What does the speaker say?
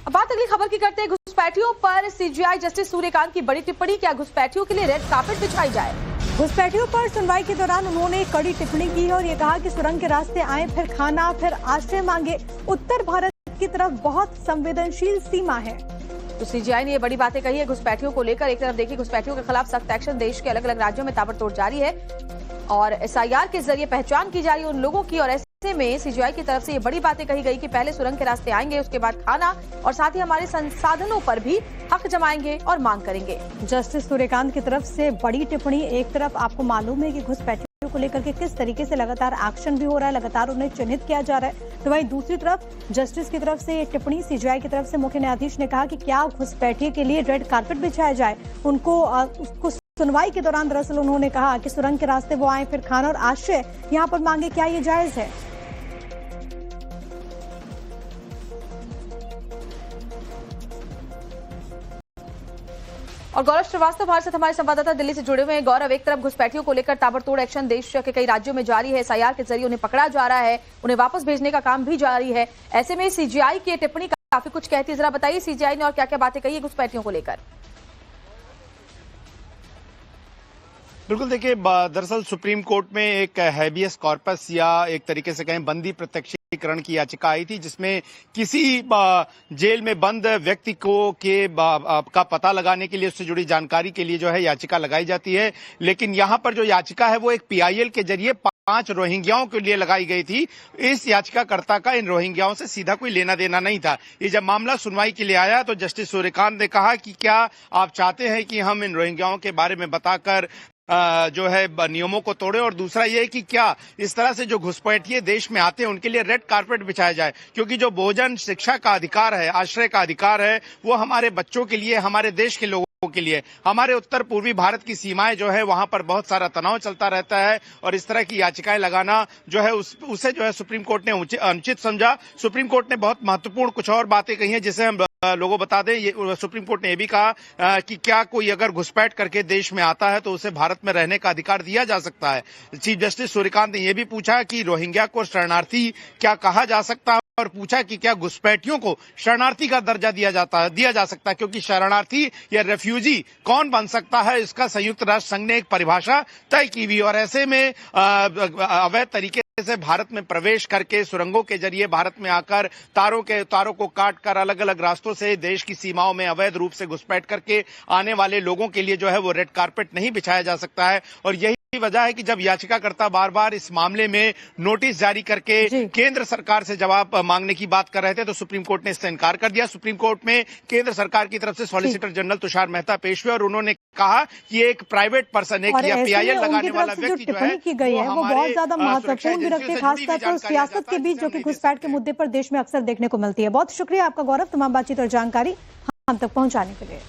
अब बात अगली खबर की करते हैं। घुसपैठियों पर सीजीआई जस्टिस सूर्यकांत की बड़ी टिप्पणी। क्या घुसपैठियों के लिए रेड कार्पेट बिछाई जाए? घुसपैठियों पर सुनवाई के दौरान उन्होंने एक कड़ी टिप्पणी की है और ये कहा कि सुरंग के रास्ते आए, फिर खाना, फिर आश्रय मांगे। उत्तर भारत की तरफ बहुत संवेदनशील सीमा है। तो सीजीआई ने ये बड़ी बातें कही है घुसपैठियों को लेकर। एक तरफ देखिए, घुसपैठियों के खिलाफ सख्त एक्शन देश के अलग अलग राज्यों में ताबड़तोड़ जारी है और एसआईआर के जरिए पहचान की जा रही है उन लोगों की। और ऐसे में सीजीआई की तरफ से ये बड़ी बातें कही गई कि पहले सुरंग के रास्ते आएंगे, उसके बाद खाना और साथ ही हमारे संसाधनों पर भी हक जमाएंगे और मांग करेंगे। जस्टिस सूर्यकांत की तरफ से बड़ी टिप्पणी। एक तरफ आपको मालूम है कि घुसपैठियों को लेकर के किस तरीके से लगातार एक्शन भी हो रहा है, लगातार उन्हें चिन्हित किया जा रहा है, तो वहीं दूसरी तरफ जस्टिस की तरफ से ये टिप्पणी सीजीआई की तरफ से मुख्य न्यायाधीश ने कहा कि क्या घुसपैठिए के लिए रेड कार्पेट बिछाया जाए। उसको सुनवाई के दौरान दरअसल उन्होंने कहा कि सुरंग के रास्ते वो आए, फिर खाना और आश्रय यहाँ पर मांगे, क्या ये जायज है? और गौरव श्रीवास्तव भारत से हमारे संवाददाता दिल्ली से जुड़े हुए हैं। गौरव, एक तरफ घुसपैठियों को लेकर ताबड़तोड़ एक्शन देश के कई राज्यों में जारी है, एसआईआर के जरिए उन्हें पकड़ा जा रहा है, उन्हें वापस भेजने का काम भी जारी है। ऐसे में सीजीआई की टिप्पणी काफी कुछ कहती है। जरा बताइए सीजीआई ने और क्या क्या बातें कही है घुसपैठियों को लेकर? बिल्कुल, देखिए दरअसल सुप्रीम कोर्ट में एक हैबियस कॉर्पस या एक तरीके से कहें बंदी प्रत्यक्षीकरण की याचिका आई थी, जिसमें किसी जेल में बंद व्यक्ति को का पता लगाने के लिए, उससे जुड़ी जानकारी के लिए जो है याचिका लगाई जाती है। लेकिन यहाँ पर जो याचिका है वो एक पीआईएल के जरिए 5 रोहिंग्याओं के लिए लगाई गई थी। इस याचिकाकर्ता का इन रोहिंग्याओं से सीधा कोई लेना देना नहीं था। ये जब मामला सुनवाई के लिए आया तो जस्टिस सूर्यकांत ने कहा कि क्या आप चाहते हैं कि हम इन रोहिंग्याओं के बारे में बताकर जो है नियमों को तोड़े, और दूसरा ये कि क्या इस तरह से जो घुसपैठिए देश में आते हैं उनके लिए रेड कार्पेट बिछाया जाए, क्योंकि जो भोजन, शिक्षा का अधिकार है, आश्रय का अधिकार है, वो हमारे बच्चों के लिए, हमारे देश के लोगों के लिए। हमारे उत्तर पूर्वी भारत की सीमाएं जो है वहां पर बहुत सारा तनाव चलता रहता है और इस तरह की याचिकाएं लगाना जो है उसे जो है सुप्रीम कोर्ट ने अनुचित समझा। सुप्रीम कोर्ट ने बहुत महत्वपूर्ण कुछ और बातें कही हैं, जिसे हम लोगों बता दें। ये सुप्रीम कोर्ट ने यह भी कहा कि क्या कोई अगर घुसपैठ करके देश में आता है तो उसे भारत में रहने का अधिकार दिया जा सकता है। चीफ जस्टिस सूर्यकांत ने यह भी पूछा कि रोहिंग्या को शरणार्थी क्या कहा जा सकता है, और पूछा कि क्या घुसपैठियों को शरणार्थी का दर्जा दिया जा सकता है, क्योंकि शरणार्थी या रेफ्यूजी कौन बन सकता है, इसका संयुक्त राष्ट्र संघ ने एक परिभाषा तय की हुई। और ऐसे में अवैध तरीके से भारत में प्रवेश करके सुरंगों के जरिए भारत में आकर तारों को काट कर अलग अलग रास्तों से देश की सीमाओं में अवैध रूप से घुसपैठ करके आने वाले लोगों के लिए जो है वो रेड कार्पेट नहीं बिछाया जा सकता है। और यही वजह है कि जब याचिकाकर्ता बार बार इस मामले में नोटिस जारी करके केंद्र सरकार से जवाब मांगने की बात कर रहे थे तो सुप्रीम कोर्ट ने इससे इनकार कर दिया। सुप्रीम कोर्ट में केंद्र सरकार की तरफ से सॉलिसिटर जनरल तुषार मेहता पेश हुए और उन्होंने कहा कि एक प्राइवेट पर्सन, एक या पीआईएल लगाने वाला व्यक्ति जो है की गई है वो बहुत ज्यादा महत्वपूर्ण भी रखते हैं, खासतौर पर सियासत के बीच, जो कि घुसपैठ के मुद्दे पर देश में अक्सर देखने को मिलती है। बहुत शुक्रिया आपका गौरव, तमाम बातचीत और जानकारी हम तक पहुंचाने के लिए।